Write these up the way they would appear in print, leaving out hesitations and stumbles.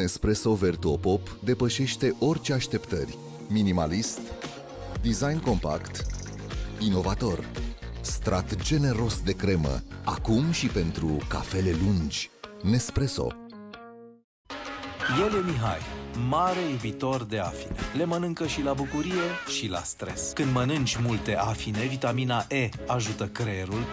Nespresso Vertuopop depășește orice așteptări. Minimalist, design compact, inovator, strat generos de cremă, acum și pentru cafele lungi. Nespresso. El e Mihai, mare iubitor de afine. Le mănâncă și la bucurie și la stres. Când mănânci multe afine, vitamina E ajută creierul.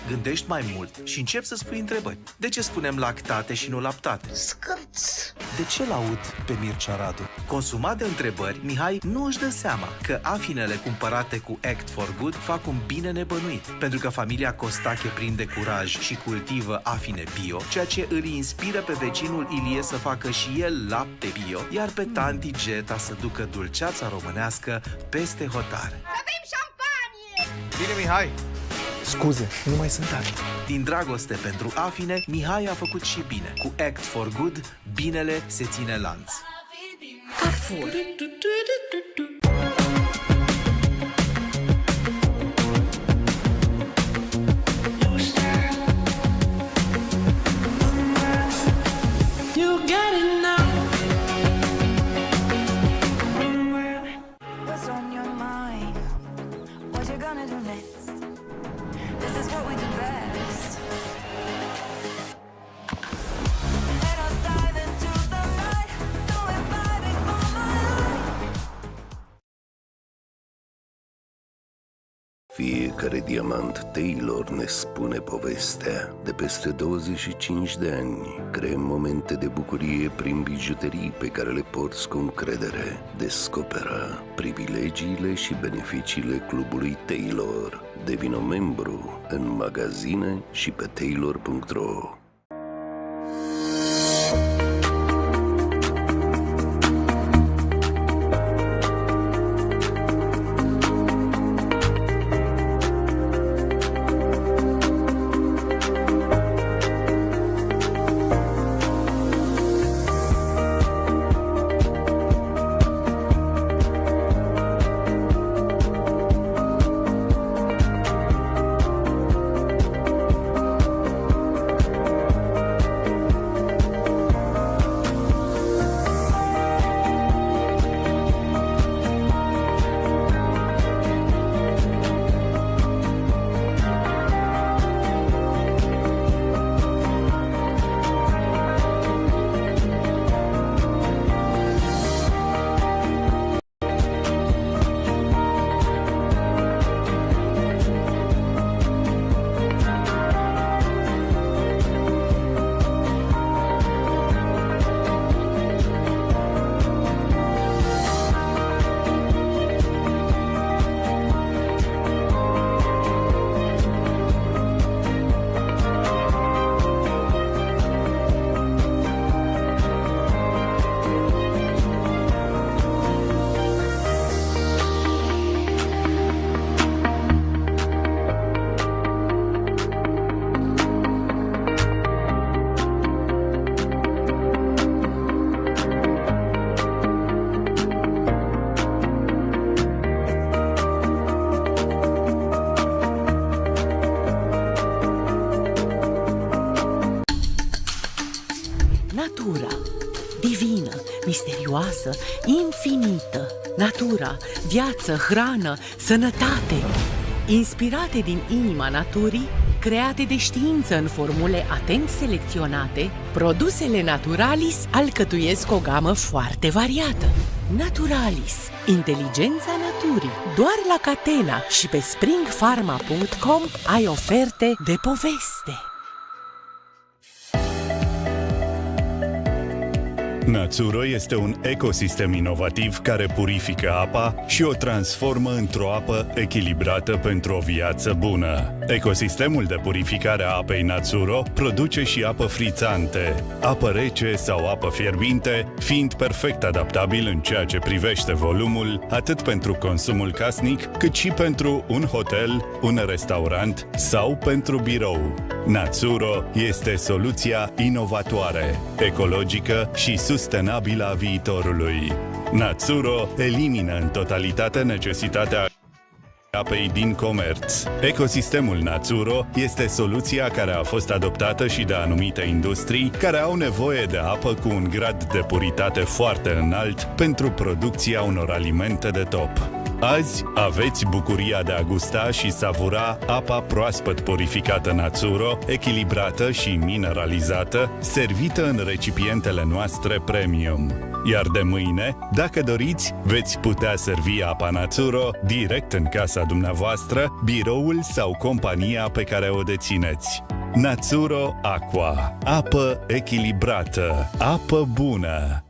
Gândești mai mult și începi să spui întrebări. De ce spunem lactate și nu laptate? Scârț! De ce l-aud pe Mircea Radu? Consumat de întrebări, Mihai nu își dă seama că afinele cumpărate cu Act for Good fac un bine nebănuit. Pentru că familia Costache prinde curaj și cultivă afine bio, ceea ce îl inspiră pe vecinul Ilie să facă și el lapte bio, iar pe tanti Geta să ducă dulceața românească peste hotare. Avem șampanie! Bine, Mihai! Scuze, nu mai sunt afine. Din dragoste pentru afine, Mihai a făcut și bine. Cu Act for Good, binele se ține lanț. Carrefour. Fiecare diamant TEILOR ne spune povestea. De peste 25 de ani creăm momente de bucurie prin bijuterii pe care le porți cu încredere. Descoperă privilegiile și beneficiile clubului TEILOR. Devină membru în magazine și pe TEILOR.ro. Misterioasă, infinită. Natura, viață, hrană, sănătate. Inspirate din inima naturii, create de știință în formule atent selecționate, produsele Naturalis alcătuiesc o gamă foarte variată. Naturalis, inteligența naturii. Doar la Catena și pe springpharma.com ai oferte de poveste. Națuro este un ecosistem inovativ care purifică apa și o transformă într-o apă echilibrată pentru o viață bună. Ecosistemul de purificare a apei Națuro produce și apă frițante, apă rece sau apă fierbinte, fiind perfect adaptabil în ceea ce privește volumul, atât pentru consumul casnic, cât și pentru un hotel, un restaurant sau pentru birou. Națuro este soluția inovatoare, ecologică și sustenabilă a viitorului. Națuro elimină în totalitate necesitatea apei din comerț. Ecosistemul Națuro este soluția care a fost adoptată și de anumite industrii care au nevoie de apă cu un grad de puritate foarte înalt pentru producția unor alimente de top. Azi aveți bucuria de a gusta și savura apa proaspăt purificată Națuro, echilibrată și mineralizată, servită în recipientele noastre premium. Iar de mâine, dacă doriți, veți putea servi apa Națuro direct în casa dumneavoastră, biroul sau compania pe care o dețineți. Națuro Aqua. Apă echilibrată. Apă bună.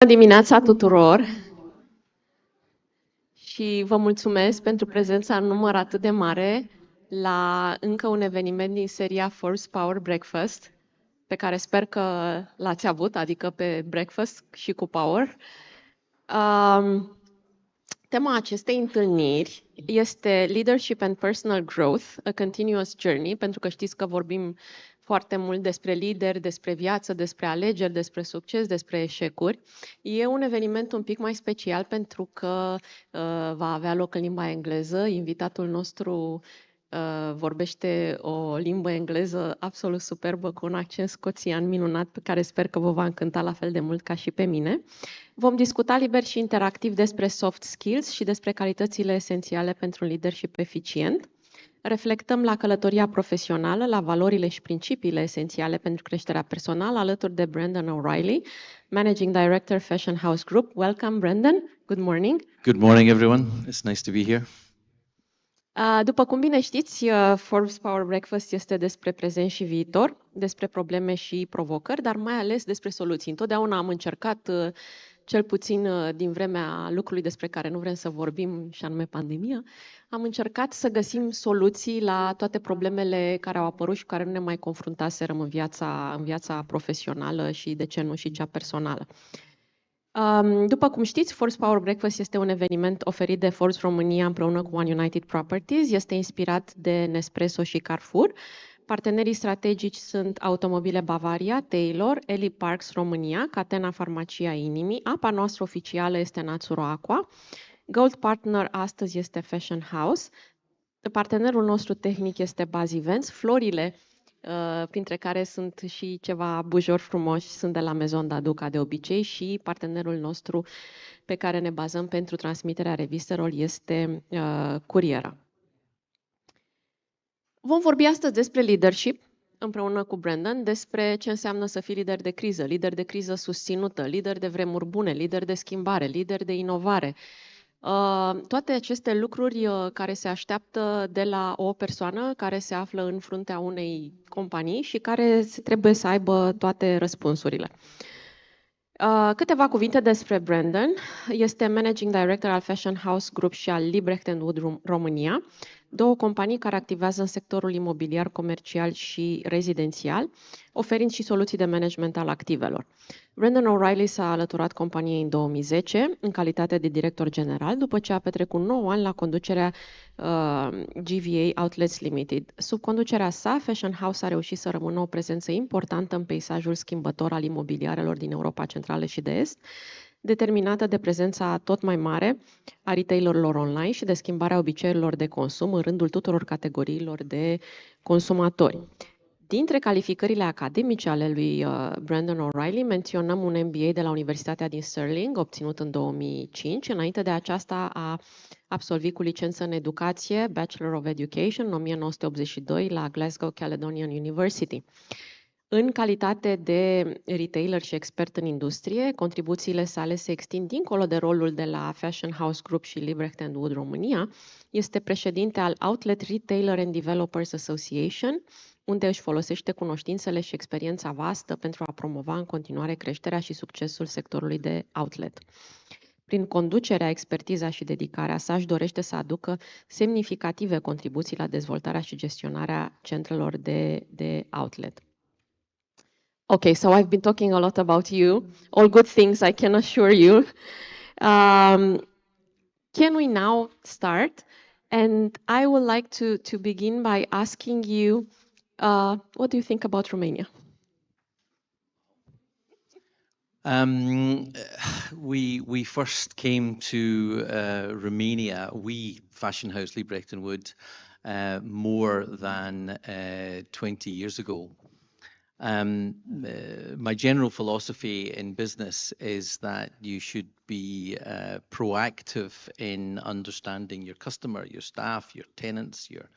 Bună dimineața tuturor și vă mulțumesc pentru prezența în număr atât de mare la încă un eveniment din seria Forbes Power Breakfast, pe care sper că l-ați avut, adică pe breakfast și cu power. Tema acestei întâlniri este Leadership and Personal Growth, a Continuous Journey, pentru că știți că vorbim foarte mult despre lideri, despre viață, despre alegeri, despre succes, despre eșecuri. E un eveniment un pic mai special pentru că va avea loc în limba engleză. Invitatul nostru vorbește o limbă engleză absolut superbă, cu un accent scoțian minunat, pe care sper că vă va încânta la fel de mult ca și pe mine. Vom discuta liber și interactiv despre soft skills și despre calitățile esențiale pentru un leadership eficient. Reflectăm la călătoria profesională, la valorile și principiile esențiale pentru creșterea personală, alături de Brendon O'Reilly, Managing Director, Fashion House Group. Welcome, Brendon. Good morning. Good morning, everyone. It's nice to be here. După cum bine știți, Forbes Power Breakfast este despre prezent și viitor, despre probleme și provocări, dar mai ales despre soluții. Întotdeauna am încercat, cel puțin din vremea lucrului despre care nu vrem să vorbim, și anume pandemia, am încercat să găsim soluții la toate problemele care au apărut și cu care nu ne mai confruntaserăm în viața profesională și, de ce nu, și cea personală. După cum știți, Forbes Power Breakfast este un eveniment oferit de Forbes Romania împreună cu One United Properties. Este inspirat de Nespresso și Carrefour. Partenerii strategici sunt automobile Bavaria, TEILOR, Eli Parks România, Catena, Farmacia inimii. Apa noastră oficială este Națuro Aqua. Gold Partner astăzi este Fashion House. Partenerul nostru tehnic este Baz Events. Florile, printre care sunt și ceva bujori frumoși, sunt de la Maison d'Adu, ca de obicei, și partenerul nostru pe care ne bazăm pentru transmiterea revistelor este Curiera. Vom vorbi astăzi despre leadership, împreună cu Brendon despre ce înseamnă să fii lider de criză susținută, lider de vremuri bune, lider de schimbare, lider de inovare. Toate aceste lucruri care se așteaptă de la o persoană care se află în fruntea unei companii și care trebuie să aibă toate răspunsurile. Câteva cuvinte despre Brendon. Este Managing Director al Fashion House Group și al Liber Romania, două companii care activează în sectorul imobiliar, comercial și rezidențial, oferind și soluții de management al activelor. Brendon O'Reilly s-a alăturat companiei în 2010 în calitate de director general, după ce a petrecut 9 ani la conducerea GVA Outlets Limited. Sub conducerea sa, Fashion House a reușit să rămână o prezență importantă în peisajul schimbător al imobiliarelor din Europa Centrală și de Est, determinată de prezența tot mai mare a retailerilor online și de schimbarea obiceiurilor de consum în rândul tuturor categoriilor de consumatori. Dintre calificările academice ale lui Brendon O'Reilly, menționăm un MBA de la Universitatea din Stirling, obținut în 2005. Înainte de aceasta a absolvit cu licență în educație, Bachelor of Education, în 1982, la Glasgow Caledonian University. În calitate de retailer și expert în industrie, contribuțiile sale se extind dincolo de rolul de la Fashion House Group și Liber Romania. Este președinte al Outlet Retailer and Developers Association, unde își folosește cunoștințele și experiența vastă pentru a promova în continuare creșterea și succesul sectorului de outlet. Prin conducerea, expertiza și dedicarea sa, își dorește să aducă semnificative contribuții la dezvoltarea și gestionarea centrelor de outlet. Okay, so I've been talking a lot about you, all good things, I can assure you. Can we now start? And I would like to begin by asking you, what do you think about Romania? We first came to Romania, Fashion House Liber Wood, more than 20 years ago. My general philosophy in business is that you should be proactive in understanding your customer, your staff, your tenants, your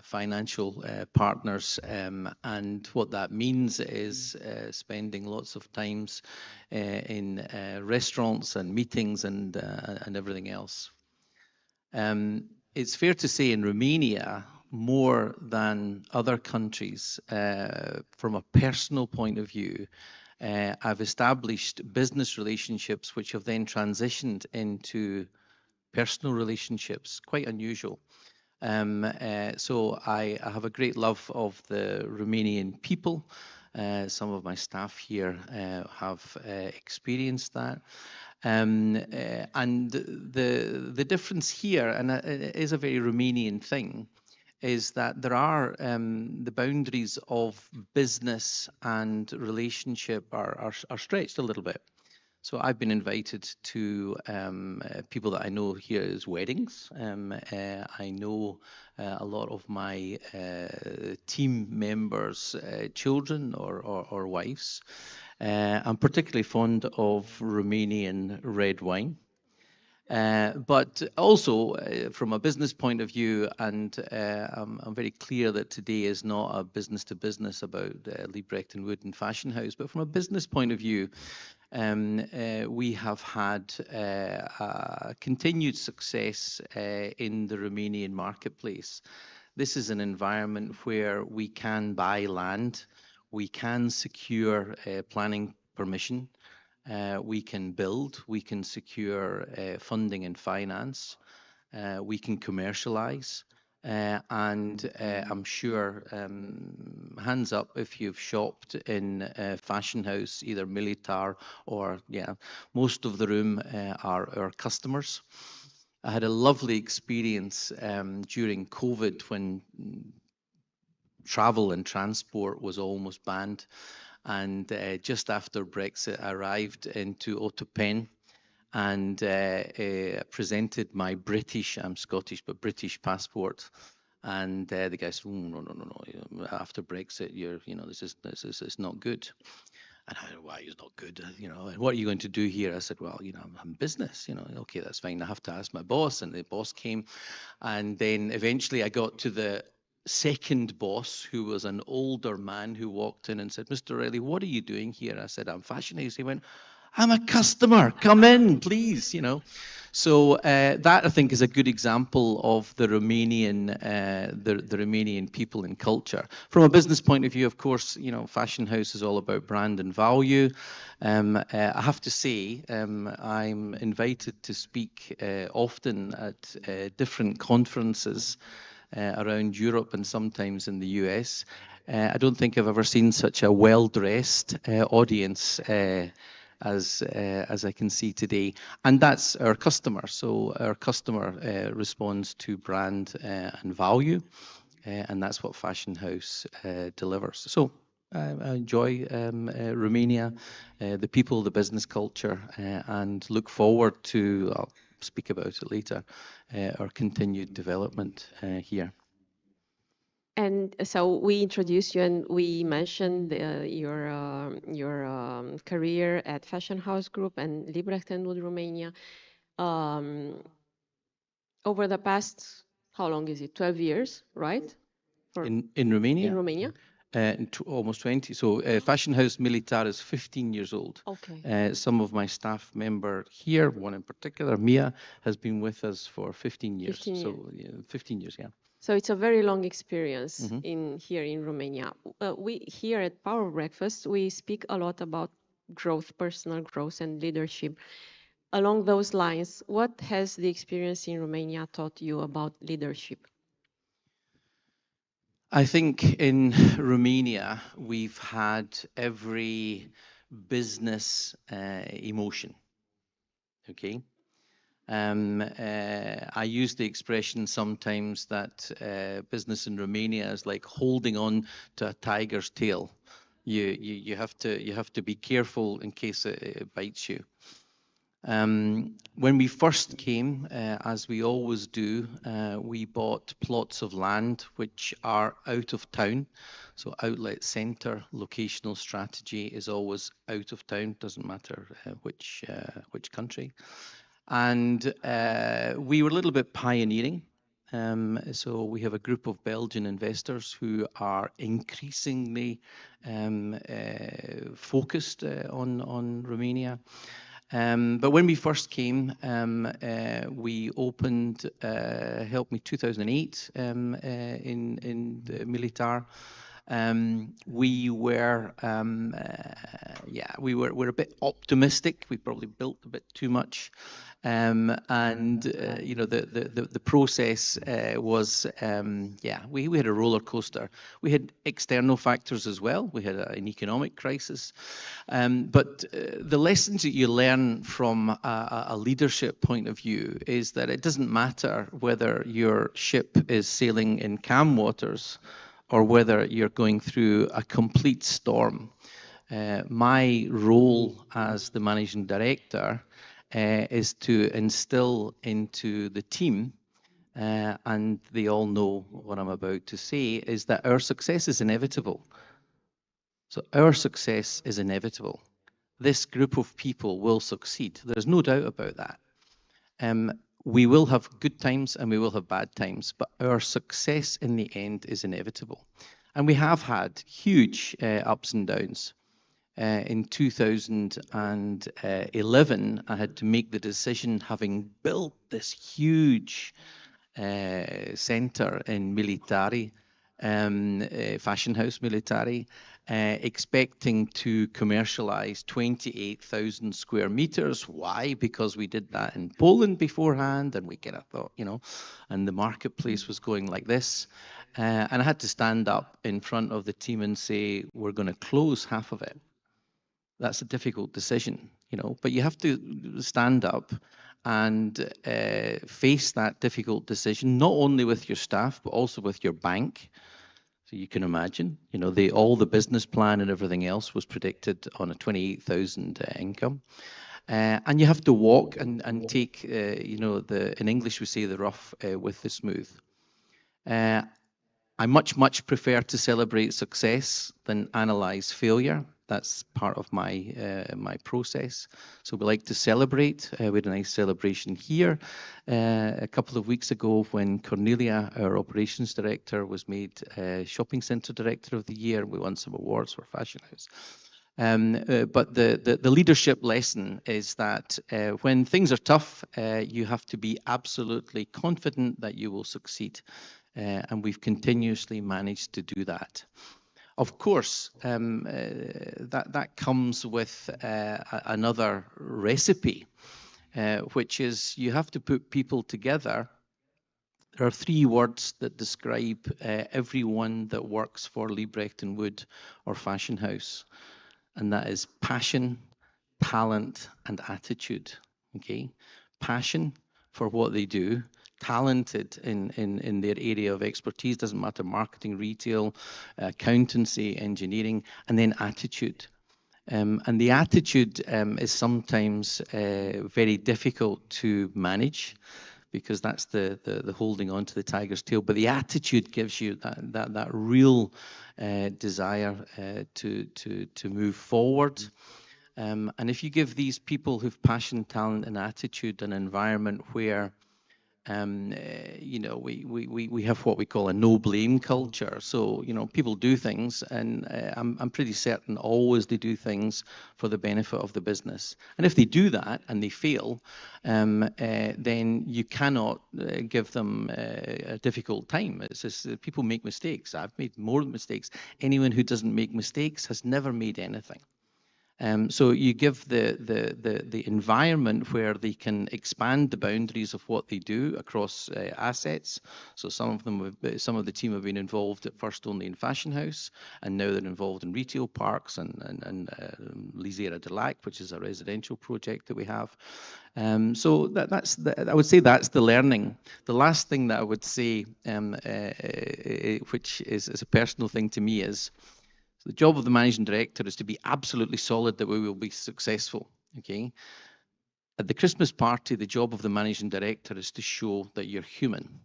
financial partners, and what that means is spending lots of times in restaurants and meetings and everything else. It's fair to say in Romania, more than other countries, from a personal point of view, I've established business relationships which have then transitioned into personal relationships, quite unusual. So I have a great love of the Romanian people. Some of my staff here have experienced that. And the difference here, and it is a very Romanian thing, is that there are the boundaries of business and relationship are stretched a little bit. So I've been invited to people that I know here as weddings. I know a lot of my team members' children or wives. I'm particularly fond of Romanian red wine. But also from a business point of view, and I'm very clear that today is not a business to business about Liber Wood and Fashion House, but from a business point of view, we have had continued success in the Romanian marketplace. This is an environment where we can buy land, we can secure planning permission, we can build, we can secure funding and finance, we can commercialize, and I'm sure, hands up if you've shopped in Fashion House, either Militar or, most of the room are our customers. I had a lovely experience during COVID when travel and transport was almost banned. And just after Brexit, I arrived into Otopen and presented my British, I'm Scottish, but British passport. And the guy said, no. After Brexit, this is not good. And I said, why is not good? What are you going to do here? I said, well, I'm business, okay, that's fine. I have to ask my boss. And the boss came. And then eventually I got to the second boss, who was an older man, who walked in and said, "Mr. O'Reilly, what are you doing here?" I said, "I'm Fashion House." He went, "I'm a customer. Come in, please." You know, so that I think is a good example of the Romanian, the Romanian people and culture. From a business point of view, of course, you know, Fashion House is all about brand and value. I have to say, I'm invited to speak often at different conferences around Europe and sometimes in the US. I don't think I've ever seen such a well-dressed audience as I can see today, and that's our customer. So our customer responds to brand and value, and that's what Fashion House delivers. So I enjoy Romania, the people, the business culture, and look forward to, I'll speak about it later, our continued development here. And so we introduced you and we mentioned your career at Fashion House Group and Liber with Romania. Over the past, how long is it? 12 years, right? In Romania? In Romania? Almost 20. So Fashion House Militar is 15 years old. Okay. Some of my staff member here, one in particular, Mia, has been with us for 15 years. 15 years. So 15 years, yeah. So it's a very long experience here in Romania. We here at Power Breakfast, we speak a lot about growth, personal growth and leadership. Along those lines, what has the experience in Romania taught you about leadership? I think in Romania, we've had every business emotion, okay? I use the expression sometimes that business in Romania is like holding on to a tiger's tail. You have to be careful in case it bites you. When we first came, as we always do, we bought plots of land which are out of town. So outlet center, locational strategy is always out of town, doesn't matter which country. And we were a little bit pioneering. So we have a group of Belgian investors who are increasingly focused on Romania. But when we first came, we opened, help me, 2008 in the Militar. We were a bit optimistic. We probably built a bit too much, and you know, the process was we had a roller coaster. We had external factors as well. We had an economic crisis, but the lessons that you learn from a leadership point of view is that it doesn't matter whether your ship is sailing in calm waters or whether you're going through a complete storm. My role as the managing director is to instill into the team, and they all know what I'm about to say, is that our success is inevitable. So our success is inevitable. This group of people will succeed. There's no doubt about that. We will have good times and we will have bad times, but our success in the end is inevitable. And we have had huge ups and downs. In 2011, I had to make the decision, having built this huge center in Militari, Fashion House Militari, expecting to commercialize 28,000 square meters. Why? Because we did that in Poland beforehand, and we kind of thought, you know, and the marketplace was going like this. And I had to stand up in front of the team and say, we're going to close half of it. That's a difficult decision, you know, but you have to stand up and face that difficult decision, not only with your staff, but also with your bank. So you can imagine, you know, all the business plan and everything else was predicted on a 28,000 income. And you have to walk and take, you know, in English we say the rough with the smooth. I much prefer to celebrate success than analyze failure. That's part of my process. So we like to celebrate. We had a nice celebration here a couple of weeks ago when Cornelia, our operations director, was made shopping centre director of the year. We won some awards for Fashion House. But the leadership lesson is that when things are tough, you have to be absolutely confident that you will succeed. And we've continuously managed to do that. Of course, that comes with another recipe, which is you have to put people together. There are 3 words that describe everyone that works for Lee Brecton Wood or Fashion House, and that is passion, talent, and attitude. Okay, passion for what they do, talented in their area of expertise, doesn't matter, marketing, retail, accountancy, engineering, and then attitude. And the attitude is sometimes very difficult to manage because that's the holding on to the tiger's tail. But the attitude gives you that real desire to move forward. And if you give these people who've passion, talent, and attitude an environment where you know, we have what we call a no blame culture. So, you know, people do things, and I'm pretty certain always they do things for the benefit of the business. And if they do that and they fail, then you cannot give them a difficult time. It's just people make mistakes. I've made more mistakes. Anyone who doesn't make mistakes has never made anything. So you give the environment where they can expand the boundaries of what they do across assets. So some of the team have been involved at first only in Fashion House, and now they're involved in retail parks and Lisera de Lac, which is a residential project that we have. So I would say that's the learning. The last thing that I would say, which is a personal thing to me, is the job of the managing director is to be absolutely solid that we will be successful, okay? At the Christmas party, the job of the managing director is to show that you're human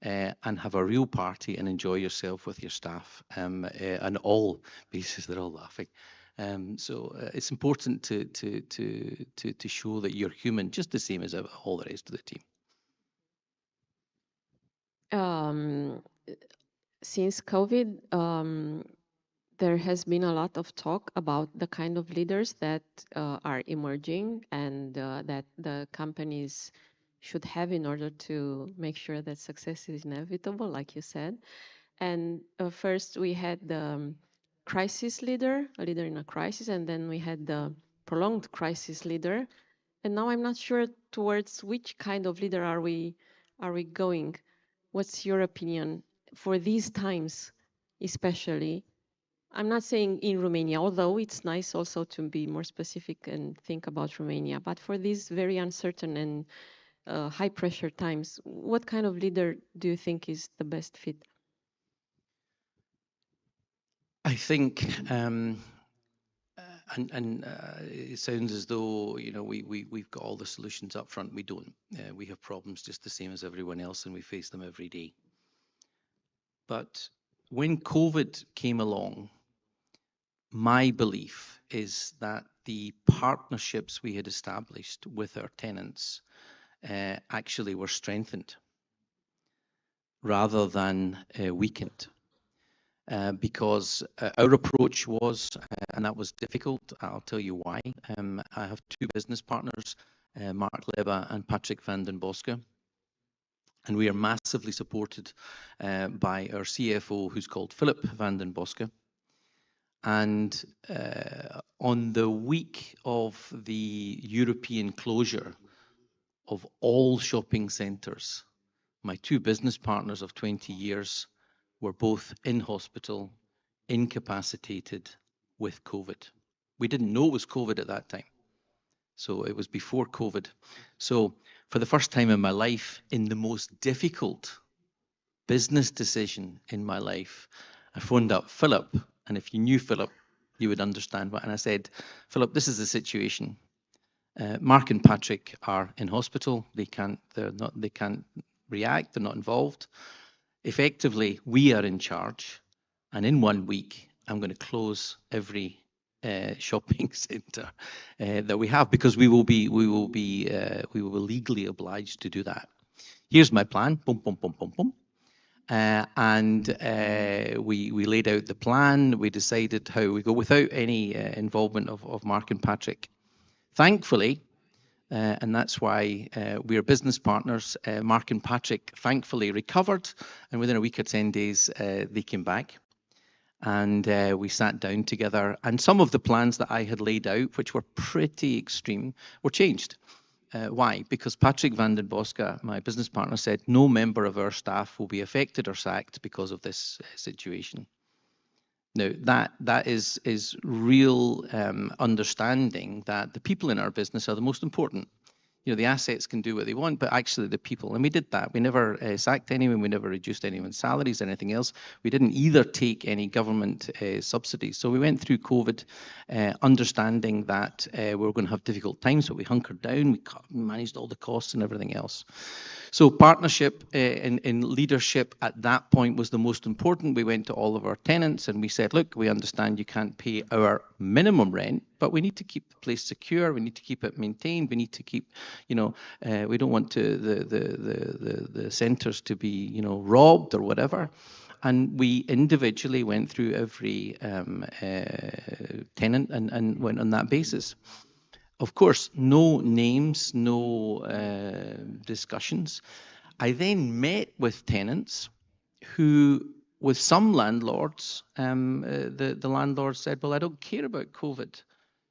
and have a real party and enjoy yourself with your staff on all bases. They're all laughing. So it's important to show that you're human, just the same as all the rest of the team. Since COVID, there has been a lot of talk about the kind of leaders that are emerging and that the companies should have in order to make sure that success is inevitable, like you said. And first we had the crisis leader, a leader in a crisis, and then we had the prolonged crisis leader. And now I'm not sure towards which kind of leader are we going. What's your opinion for these times, especially? I'm not saying in Romania, although it's nice also to be more specific and think about Romania. But for these very uncertain and high-pressure times, what kind of leader do you think is the best fit? I think, it sounds as though, you know, we've got all the solutions up front. We don't. We have problems just the same as everyone else, and we face them every day. But when COVID came along, my belief is that the partnerships we had established with our tenants actually were strengthened rather than weakened. Because our approach was, and that was difficult, I'll tell you why. I have 2 business partners, Mark Leba and Patrick van den Boske. And we are massively supported by our CFO, who's called Philip van den Boske. And on the week of the European closure of all shopping centres, my 2 business partners of 20 years were both in hospital, incapacitated with COVID. We didn't know it was COVID at that time. So it was before COVID. So for the first time in my life, in the most difficult business decision in my life, I phoned up Philip. And if you knew Philip, you would understand what. And I said, Philip, this is the situation. Mark and Patrick are in hospital. They can't react. They're not involved. effectively, we are in charge, and in 1 week, I'm going to close every shopping centre that we have, because we will be legally obliged to do that. Here's my plan. Boom, boom, boom, boom, boom. We laid out the plan. We decided how we go without any involvement of Mark and Patrick. Thankfully, and that's why we are business partners, Mark and Patrick thankfully recovered, and within a week or 10 days, they came back. And we sat down together, and some of the plans that I had laid out, which were pretty extreme, were changed. Why? Because Patrick van den Boske, my business partner, said no member of our staff will be affected or sacked because of this situation. Now, that is real understanding that the people in our business are the most important. You know, the assets can do what they want, but actually the people. And we did that. We never sacked anyone. We never reduced anyone's salaries or anything else. We didn't either take any government subsidies. So we went through COVID understanding that we were going to have difficult times, but we hunkered down. We managed all the costs and everything else. So partnership in leadership at that point was the most important. We went to all of our tenants and we said, look, we understand you can't pay our minimum rent, but we need to keep the place secure. We need to keep it maintained. We need to keep, you know, we don't want the centres to be, you know, robbed or whatever. And we individually went through every tenant and went on that basis. Of course, no names, no discussions. I then met with tenants who, with some landlords, the landlord said, well, I don't care about COVID.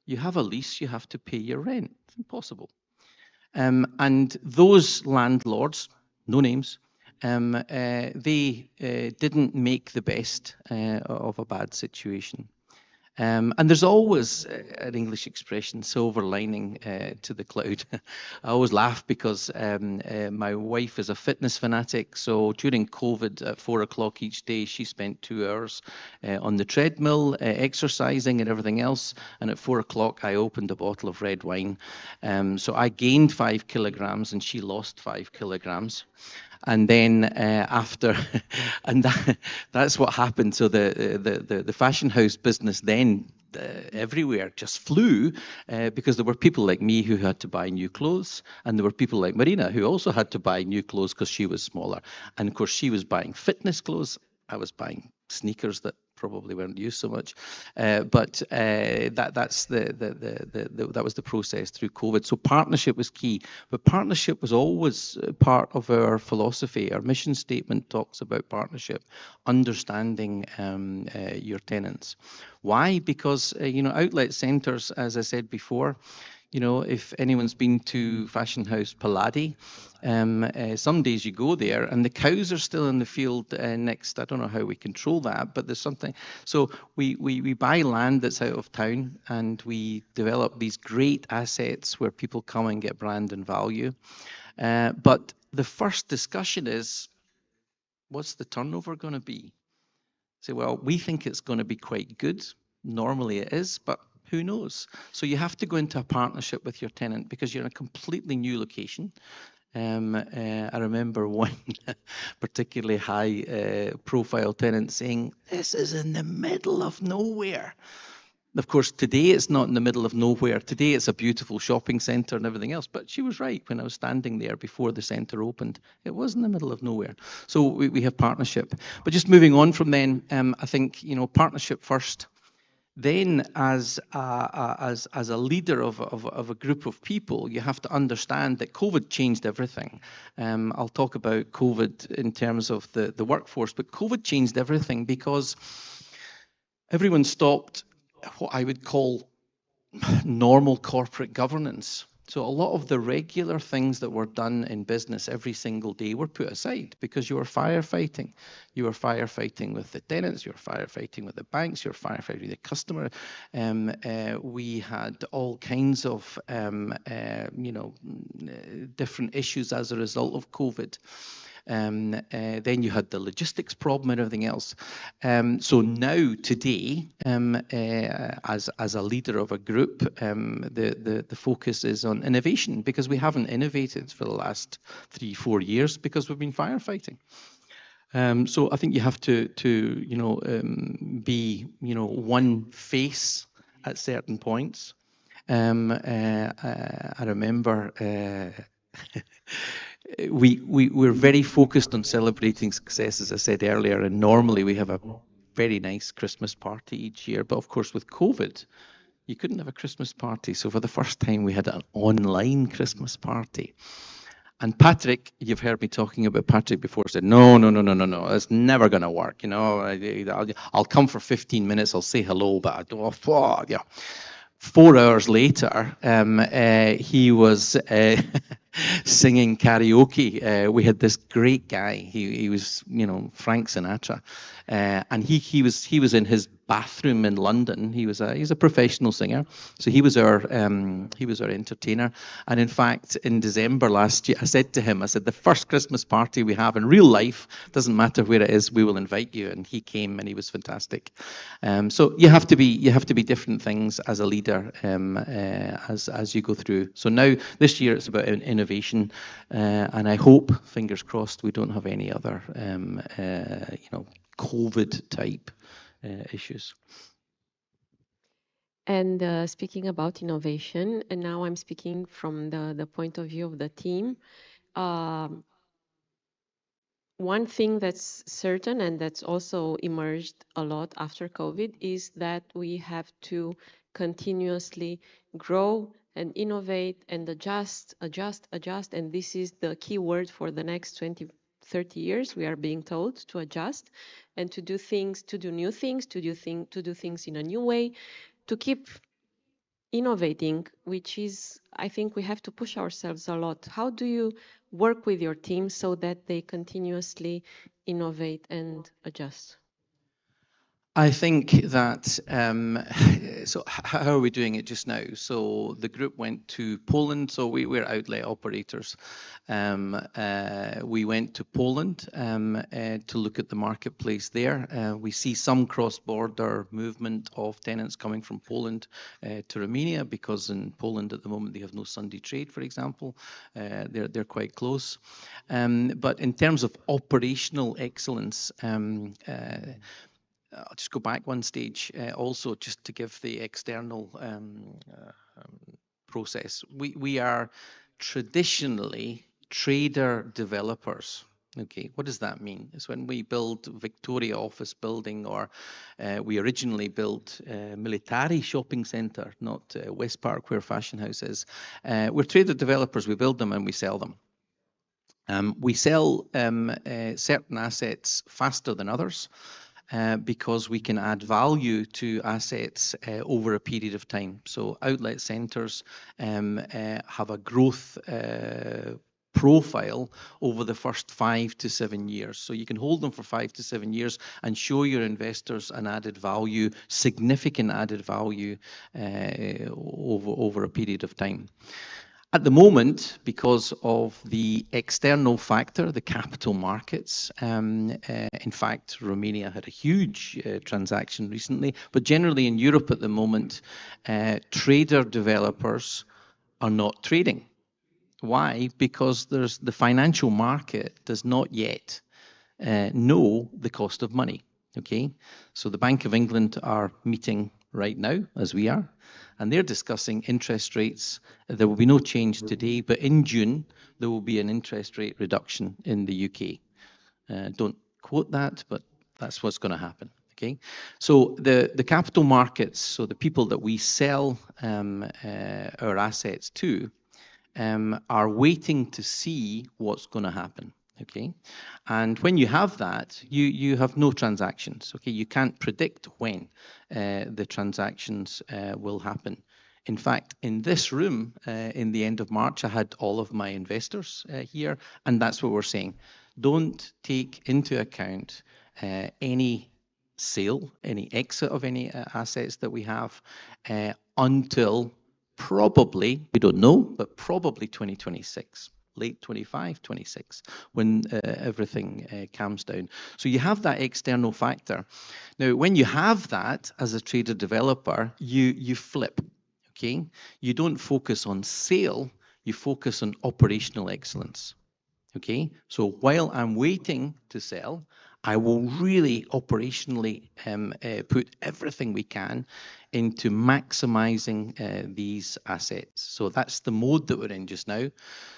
You have a lease, you have to pay your rent. It's impossible. And those landlords, no names, they didn't make the best of a bad situation. And there's always an English expression, silver lining to the cloud. I always laugh because my wife is a fitness fanatic. So during COVID at 4 o'clock each day, she spent 2 hours on the treadmill, exercising and everything else. And at 4 o'clock, I opened a bottle of red wine. So I gained 5 kilograms and she lost 5 kilograms. And then after, and that's what happened. So the fashion house business then everywhere just flew because there were people like me who had to buy new clothes, and there were people like Marina who also had to buy new clothes because she was smaller. And of course, she was buying fitness clothes. I was buying sneakers that probably weren't used so much, but that's that was the process through COVID. So partnership was key, but partnership was always part of our philosophy. Our mission statement talks about partnership, understanding your tenants. Why? Because you know, outlet centres, as I said before, you know, if anyone's been to Fashion House Palladi, some days you go there and the cows are still in the field next. I don't know how we control that, but there's something. So we buy land that's out of town and we develop these great assets where people come and get brand and value. But the first discussion is, what's the turnover going to be? Say, well, we think it's going to be quite good. Normally it is, but who knows? So you have to go into a partnership with your tenant because you're in a completely new location. I remember one particularly high profile tenant saying, this is in the middle of nowhere. Of course, today it's not in the middle of nowhere. Today it's a beautiful shopping centre and everything else. But she was right when I was standing there before the centre opened. It was in the middle of nowhere. So we have partnership. But just moving on from then, I think, you know, partnership first. Then, as a leader of a group of people, you have to understand that COVID changed everything. I'll talk about COVID in terms of the workforce, but COVID changed everything because everyone stopped what I would call normal corporate governance. So a lot of the regular things that were done in business every single day were put aside because you were firefighting. You were firefighting with the tenants, you were firefighting with the banks, you were firefighting with the customer. We had all kinds of, different issues as a result of COVID. Then you had the logistics problem and everything else. So now, today, as a leader of a group, the focus is on innovation because we haven't innovated for the last 3-4 years because we've been firefighting. So I think you have to be one face at certain points. I remember we're very focused on celebrating success, as I said earlier, and normally we have a very nice Christmas party each year. But of course, with COVID, you couldn't have a Christmas party. So for the first time, we had an online Christmas party. And Patrick, you've heard me talking about Patrick before, said, no, it's never going to work. I'll come for 15 minutes, I'll say hello, but I don't, yeah. 4 hours later, he was singing karaoke. We had this great guy. He was, Frank Sinatra, and he was in his bathroom in London. He's a professional singer, so he was our entertainer. And in fact, in December last year, I said to him, the first Christmas party we have in real life, doesn't matter where it is, we will invite you. And he came, and he was fantastic. So you have to be different things as a leader as you go through. So now this year it's about innovation, and I hope, fingers crossed, we don't have any other COVID type issues. And speaking about innovation, and now I'm speaking from the point of view of the team. One thing that's certain and that's also emerged a lot after COVID is that we have to continuously grow and innovate and adjust. And this is the key word for the next 20, 30 years. We are being told to adjust and to do things, to do new things, to do things in a new way, to keep innovating, which is, I think we have to push ourselves a lot. How do you work with your team so that they continuously innovate and adjust? I think that, so how are we doing it just now? So the group went to Poland, so we're outlet operators. We went to Poland to look at the marketplace there. We see some cross-border movement of tenants coming from Poland to Romania, because in Poland at the moment they have no Sunday trade, for example. They're quite close. But in terms of operational excellence, I'll just go back one stage, also just to give the external process. We are traditionally trader developers. Okay, what does that mean? It's when we build Victoria office building, or we originally built Militari shopping centre, not West Park where Fashion House is. We're trader developers, we build them and we sell them. We sell certain assets faster than others. Because we can add value to assets over a period of time. So outlet centres have a growth profile over the first 5 to 7 years. So you can hold them for 5 to 7 years and show your investors an added value, significant added value over a period of time. At the moment, because of the external factor, the capital markets, in fact, Romania had a huge transaction recently, but generally in Europe at the moment, trader developers are not trading. Why? Because the financial market does not yet know the cost of money. Okay, so the Bank of England are meeting right now, as we are, and they're discussing interest rates. There will be no change today, but in June, there will be an interest rate reduction in the UK. Don't quote that, but that's what's going to happen. Okay, so the capital markets, so the people that we sell our assets to, are waiting to see what's going to happen. Okay, and when you have that, you have no transactions. Okay, you can't predict when the transactions will happen. In fact, in this room, in the end of March, I had all of my investors here, and that's what we're saying. Don't take into account any sale, any exit of any assets that we have until probably, we don't know, but probably 2026. Late 25, 26, when everything calms down. So you have that external factor. Now, when you have that as a trader developer, you flip, okay? You don't focus on sale, you focus on operational excellence, Okay, so while I'm waiting to sell, I will really operationally put everything we can into maximizing these assets. So that's the mode that we're in just now.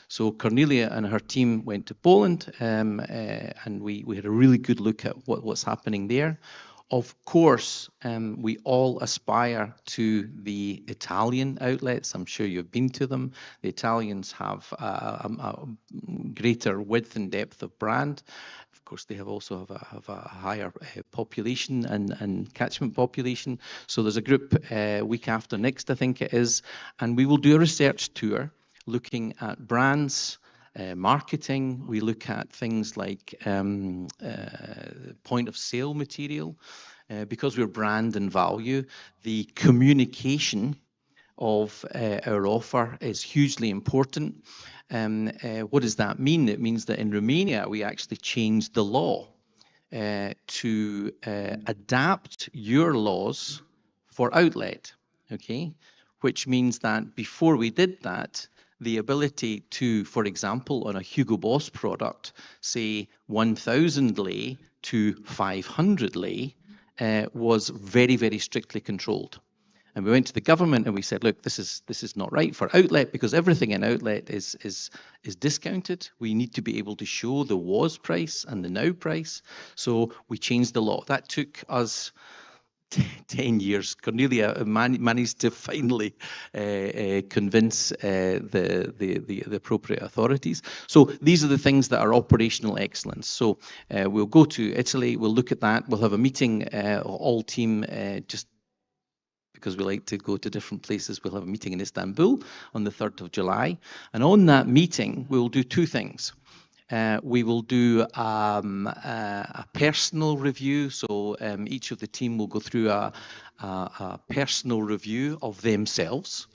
So Cornelia and her team went to Poland, and we had a really good look at what's happening there. Of course, we all aspire to the Italian outlets. I'm sure you've been to them. The Italians have a greater width and depth of brand. Of course, they also have a higher population and catchment population. So there's a group week after next, I think it is, and we will do a research tour looking at brands, marketing. We look at things like point of sale material, because we're brand and value. The communication of our offer is hugely important. What does that mean? It means that in Romania, we actually changed the law to adapt your laws for outlet, okay? Which means that before we did that, the ability to, for example, on a Hugo Boss product, say 1,000 lei to 500 lei, was very, very strictly controlled. And we went to the government and we said, look, this is not right for outlet, because everything in outlet is discounted. We need to be able to show the was price and the now price. So we changed the law. That took us 10 years. Cornelia managed to finally convince the appropriate authorities. So these are the things that are operational excellence. So we'll go to Italy, we'll look at that, we'll have a meeting, all team, just because we like to go to different places. We'll have a meeting in Istanbul on the 3rd of July. And on that meeting, we'll do two things. We will do a personal review. So each of the team will go through a personal review of themselves.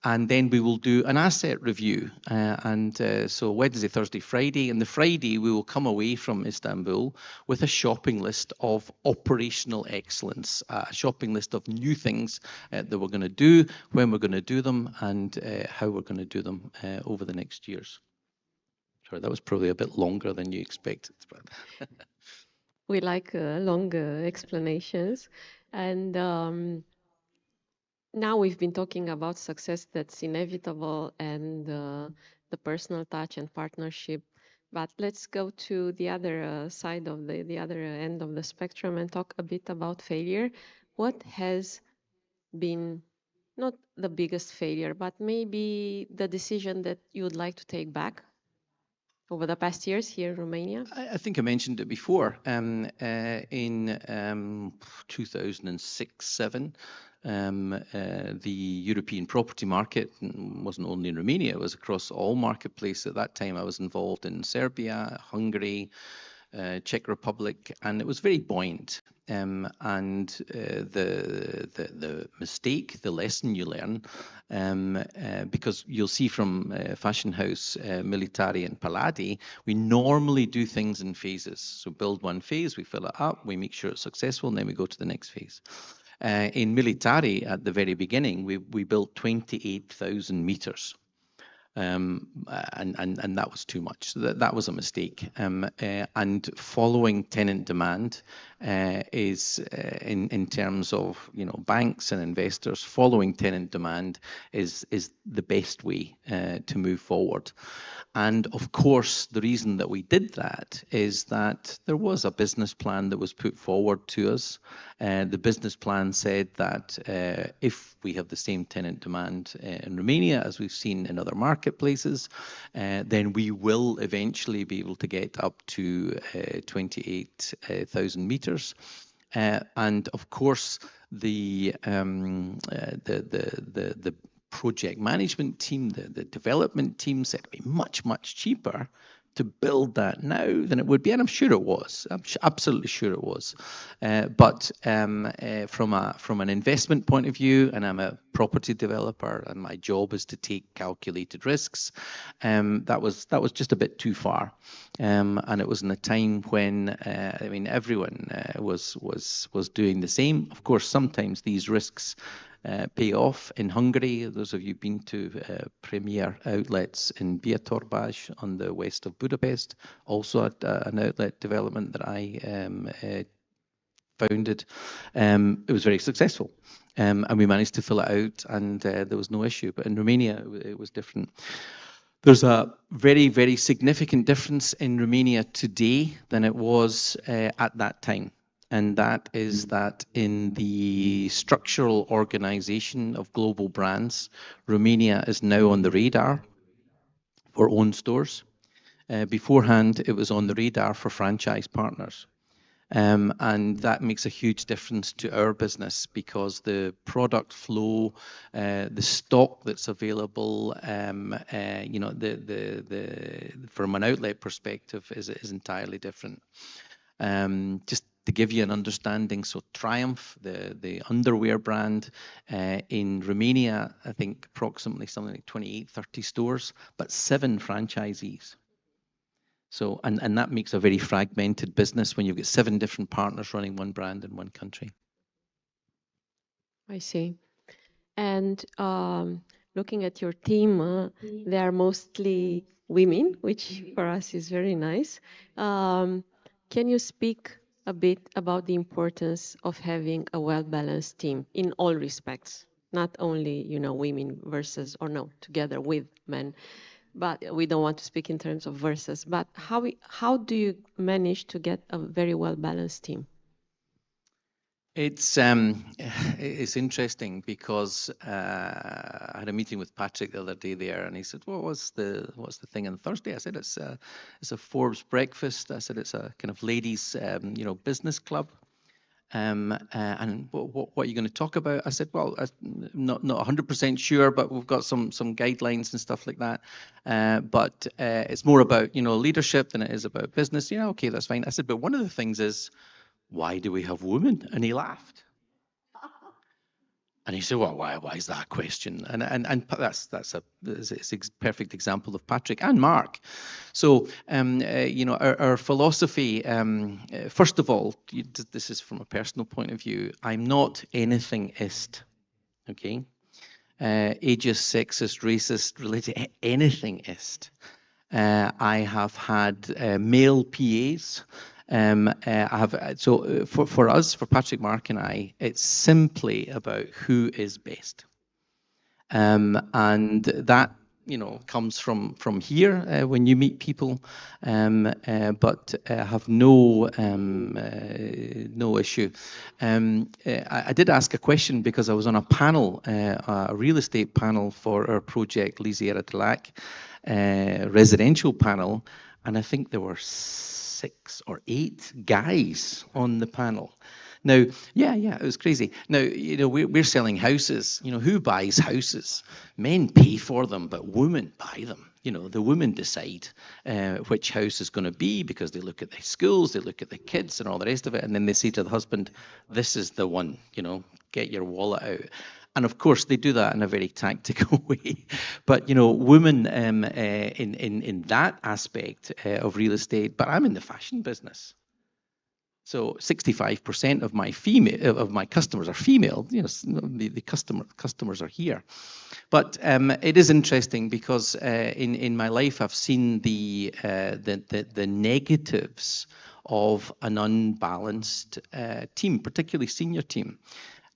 And then we will do an asset review. So Wednesday, Thursday, Friday. And the Friday, we will come away from Istanbul with a shopping list of operational excellence, a shopping list of new things that we're going to do, when we're going to do them, and how we're going to do them over the next years. Sorry, that was probably a bit longer than you expected. We like long explanations. And now we've been talking about success that's inevitable and the personal touch and partnership. But let's go to the other side of the other end of the spectrum and talk a bit about failure. What has been not the biggest failure, but maybe the decision that you would like to take back over the past years here in Romania? I think I mentioned it before. In 2006-07, the European property market wasn't only in Romania, it was across all marketplaces. At that time, I was involved in Serbia, Hungary, Czech Republic, and it was very buoyant. The mistake, the lesson you learn, because you'll see from Fashion House, Militari and Palladi, we normally do things in phases. So build one phase, we fill it up, we make sure it's successful, and then we go to the next phase. In Militari, at the very beginning, we built 28,000 meters. And that was too much. So that was a mistake. And following tenant demand is in terms of banks and investors. Following tenant demand is the best way to move forward. And of course, the reason that we did that is that there was a business plan that was put forward to us. The business plan said that if we have the same tenant demand in Romania as we've seen in other marketplaces, then we will eventually be able to get up to 28,000 meters. And of course, the project management team, the development team said it'd be much, much cheaper to build that now than it would be, and I'm sure it was. I'm absolutely sure it was. But from an investment point of view, and I'm a property developer, and my job is to take calculated risks, that was just a bit too far. And it was in a time when everyone was doing the same. Of course, sometimes these risks pay off. In Hungary, those of you been to premier outlets in Biatorbaj on the west of Budapest, also an outlet development that I founded. It was very successful, and we managed to fill it out, and there was no issue. But in Romania, it was different. There's a very, very significant difference in Romania today than it was at that time. And that is that in the structural organization of global brands, Romania is now on the radar for own stores. Beforehand, it was on the radar for franchise partners. And that makes a huge difference to our business because the product flow, the stock that's available, you know, from an outlet perspective is entirely different. Just to give you an understanding, so Triumph, the underwear brand in Romania, I think approximately something like 28, 30 stores, but 7 franchisees. So, and that makes a very fragmented business when you've got 7 different partners running one brand in one country. I see. And looking at your team, they are mostly women, which for us is very nice. Can you speak a bit about the importance of having a well-balanced team in all respects? Not only, you know, women versus, or no, together with men. But we don't want to speak in terms of versus. But how do you manage to get a very well-balanced team? It's interesting because I had a meeting with Patrick the other day there, and he said, "Well, what's the thing on Thursday?" I said, "It's a Forbes breakfast." I said, "It's a kind of ladies, you know, business club." And what are you going to talk about? I said, well, I'm not 100% sure, but we've got some guidelines and stuff like that. But it's more about, you know, leadership than it is about business. Yeah, okay, that's fine. I said, but one of the things is, why do we have women? And he laughed. And he said, well, why is that a question? And that's a perfect example of Patrick and Mark. So, you know, our philosophy, first of all, this is from a personal point of view, I'm not anything-ist, okay? Ageist, sexist, racist, religious, anything-ist. I have had male PAs. So for us, for Patrick, Mark and I, it's simply about who is best. And that, you know, comes from here when you meet people, but have no issue. I did ask a question because I was on a panel, a real estate panel for our project Curiera.ro, residential panel, and I think there were 6 or 8 guys on the panel. Now, yeah, it was crazy. Now, you know, we're selling houses. You know, who buys houses? Men pay for them, but women buy them. You know, the women decide which house is going to be because they look at the schools, they look at the kids and all the rest of it, and then they say to the husband, this is the one, you know, get your wallet out. And of course, they do that in a very tactical way. But, you know, women in that aspect of real estate, but I'm in the fashion business. So 65% of my customers are female. You know, the customers are here. But it is interesting because in my life, I've seen the negatives of an unbalanced team, particularly senior team.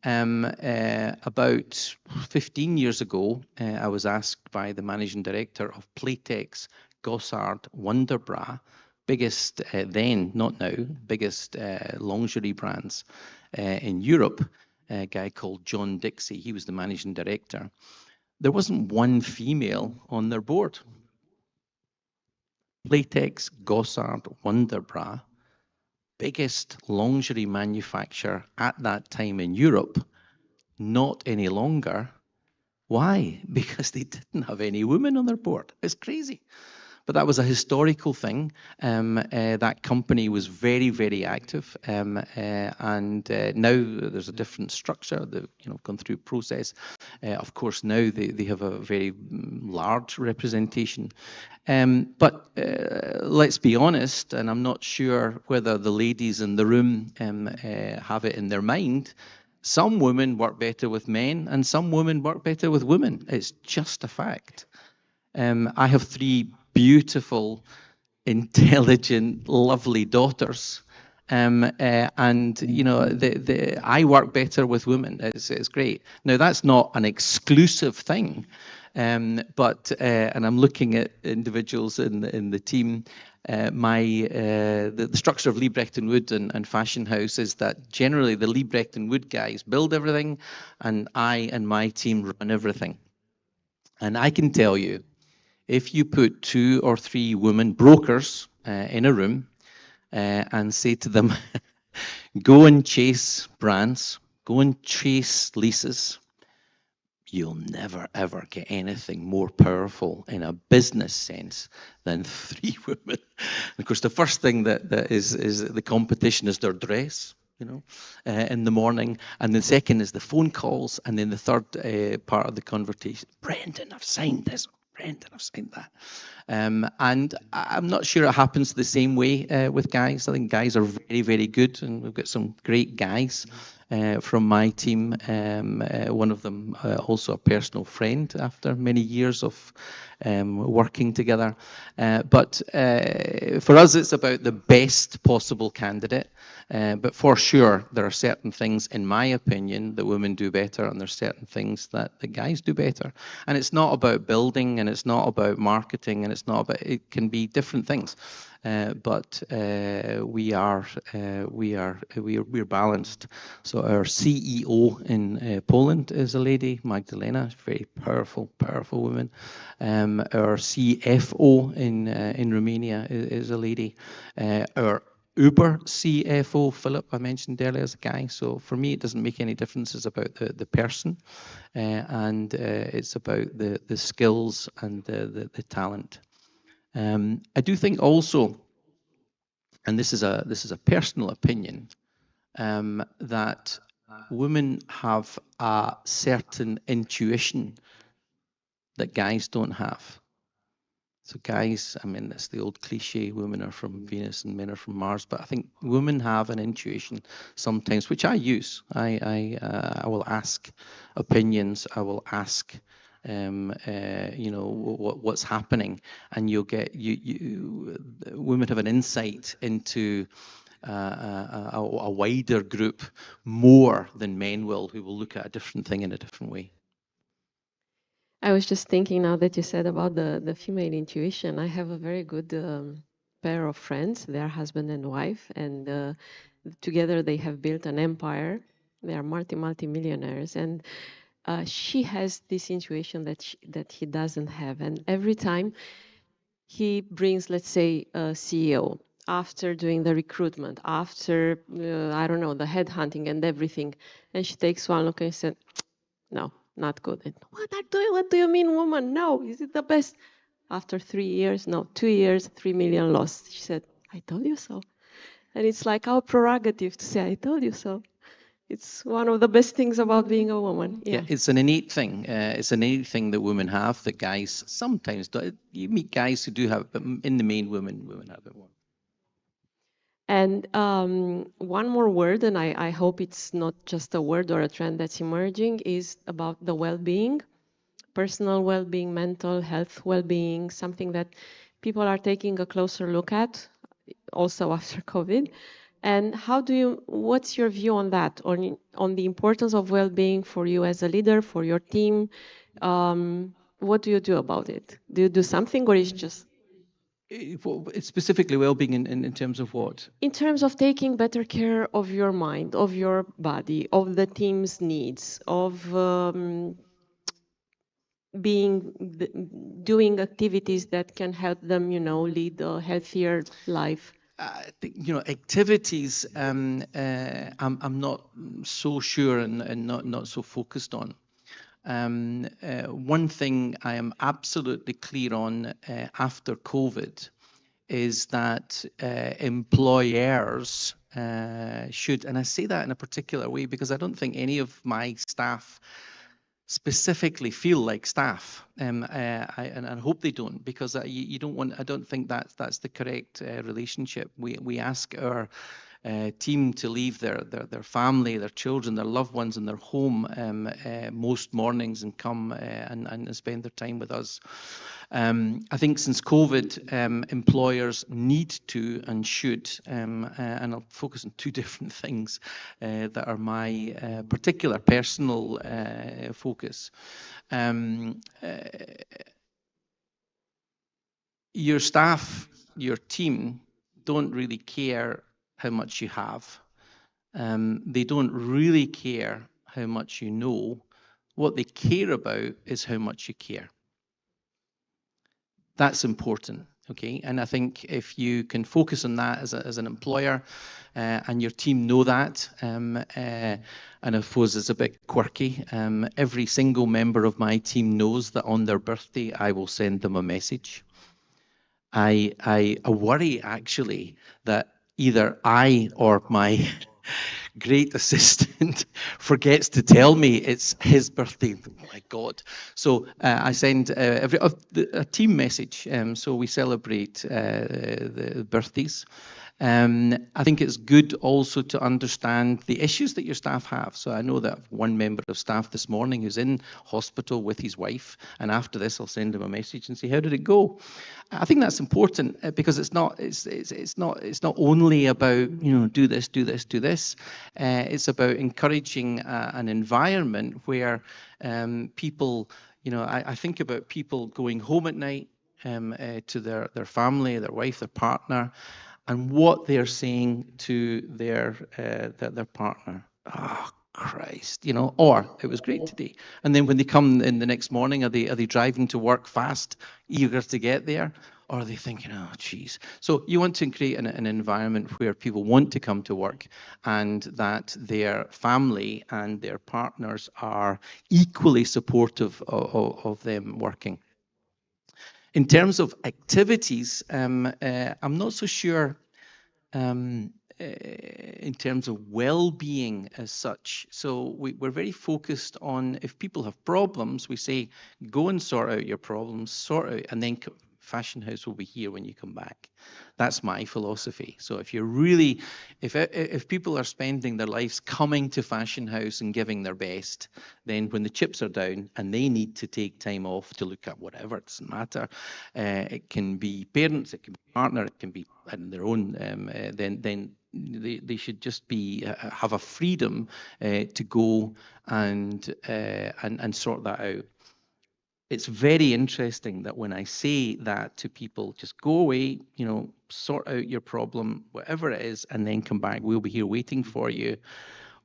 About 15 years ago, I was asked by the managing director of Playtex Gossard Wonderbra, biggest then, not now, biggest lingerie brands in Europe, a guy called John Dixie. He was the managing director. There wasn't one female on their board. Playtex Gossard Wonderbra, biggest lingerie manufacturer at that time in Europe, not any longer. Why? Because they didn't have any women on their board. It's crazy. But that was a historical thing. That company was very, very active, and now there's a different structure. They've, you know, gone through process. Of course, now they have a very large representation. But let's be honest, and I'm not sure whether the ladies in the room have it in their mind. Some women work better with men, and some women work better with women. It's just a fact. I have 3 beautiful, intelligent, lovely daughters. And you know, I work better with women. It's great. Now that's not an exclusive thing, but and I'm looking at individuals in the team. The structure of Liebrecht and Wood and Fashion House is that generally the Liebrecht and Wood guys build everything, and I and my team run everything. And I can tell you, if you put 2 or 3 women brokers in a room and say to them, go and chase brands, go and chase leases, you'll never ever get anything more powerful in a business sense than 3 women. And of course, the first thing that is the competition is their dress, you know, in the morning, and the second is the phone calls, and then the third part of the conversation, Brendon, I've signed this. Brendon, I've signed that. And I'm not sure it happens the same way with guys. I think guys are very, very good, and we've got some great guys from my team. One of them also a personal friend after many years of working together. But for us, it's about the best possible candidate. But for sure, there are certain things, in my opinion, that women do better, and there's certain things that the guys do better. And it's not about building, and it's not about marketing, and it's not about, it can be different things. But we're balanced. So our CEO in Poland is a lady, Magdalena, very powerful woman. Our CFO in Romania is a lady. Our Uber CFO, Philip, I mentioned earlier, is a guy. So for me, it doesn't make any difference. It's about the person, and it's about the skills and the talent. I do think also, and this is a personal opinion, that women have a certain intuition that guys don't have. So guys, I mean, it's the old cliche, women are from Venus and men are from Mars, but I think women have an intuition sometimes, which I use. I will ask opinions, I will ask, you know, what's happening, and you'll get, women have an insight into a wider group more than men will, who will look at a different thing in a different way. I was just thinking now that you said about the female intuition. I have a very good pair of friends. They're husband and wife, and together they have built an empire. They are multi-millionaires, and she has this intuition that he doesn't have. And every time he brings, let's say, a CEO, after doing the recruitment, after, I don't know, the headhunting and everything, and she takes one look and said, no, not good. And, what do you mean, woman? No, is it the best? After 3 years, no, 2 years, 3 million lost. She said, I told you so. And it's like our prerogative to say, I told you so. It's one of the best things about being a woman. Yeah, it's an innate thing. It's an innate thing that women have that guys sometimes do. You meet guys who do have it, but in the main, women have it more. And one more word, and I hope it's not just a word or a trend that's emerging, is about the well-being, personal well-being, mental health well-being, something that people are taking a closer look at, also after COVID. And what's your view on that, on the importance of well-being for you as a leader, for your team? What do you do about it? Do you do something, or is it just... Specifically well-being in terms of what? In terms of taking better care of your mind, of your body, of the team's needs, of doing activities that can help them, you know, lead a healthier life. You know, activities I'm not so sure and not so focused on. One thing I am absolutely clear on after COVID is that employers should, and I say that in a particular way because I don't think any of my staff specifically feel like staff, and I hope they don't, because you don't want. I don't think that's the correct relationship. We ask our team to leave their family, their children, their loved ones in their home most mornings and come and spend their time with us. I think since COVID, employers need to and should, and I'll focus on two different things that are my particular personal focus. Your staff, your team, don't really care how much you have. They don't really care how much you know. What they care about is how much you care. That's important, okay? And I think if you can focus on that as an employer, and your team know that, and I suppose it's a bit quirky, every single member of my team knows that on their birthday I will send them a message. I worry actually that either I or my great assistant forgets to tell me it's his birthday. Oh my God. So I send a team message. So we celebrate the birthdays. I think it's good also to understand the issues that your staff have. So I know that one member of staff this morning who's in hospital with his wife, and after this I'll send him a message and say, how did it go? I think that's important because it's not only about, do this. It's about encouraging an environment where people, I think about people going home at night to their family, their wife, their partner, and what they're saying to their partner. Oh, Christ, or it was great today. And then when they come in the next morning, are they driving to work fast, eager to get there? Or are they thinking, oh, geez. So you want to create an environment where people want to come to work and that their family and their partners are equally supportive of them working. In terms of activities, I'm not so sure in terms of well-being as such. So we're very focused on if people have problems, we say, go and sort out your problems, and then Fashion House will be here when you come back. That's my philosophy. So if you're really, if people are spending their lives coming to Fashion House and giving their best, then when the chips are down and they need to take time off to look at whatever, it doesn't matter. It can be parents, it can be partner, it can be in their own. Then they should just be have a freedom to go and sort that out. It's very interesting that when I say that to people, just go away, sort out your problem, whatever it is, and then come back. We'll be here waiting for you.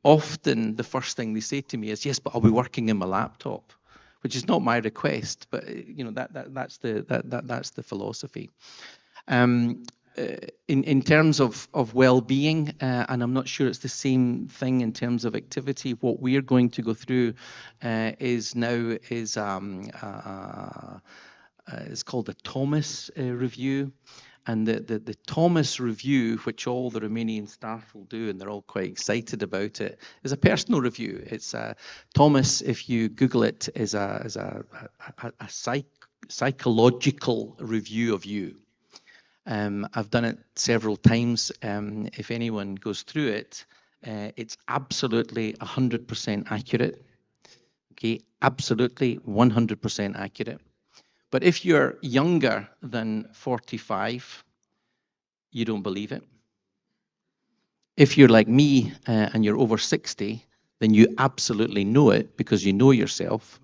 Often the first thing they say to me is, yes, but I'll be working in my laptop, which is not my request, but that's the philosophy. In terms of well-being, and I'm not sure it's the same thing in terms of activity, what we're going to go through is it's called the Thomas review. And the Thomas review, which all the Romanian staff will do, and they're all quite excited about it, is a personal review. It's Thomas, if you Google it, is a psychological review of you. I've done it several times. If anyone goes through it, it's absolutely 100% accurate. Okay, absolutely 100% accurate. But if you're younger than 45, you don't believe it. If you're like me and you're over 60, then you absolutely know it because you know yourself.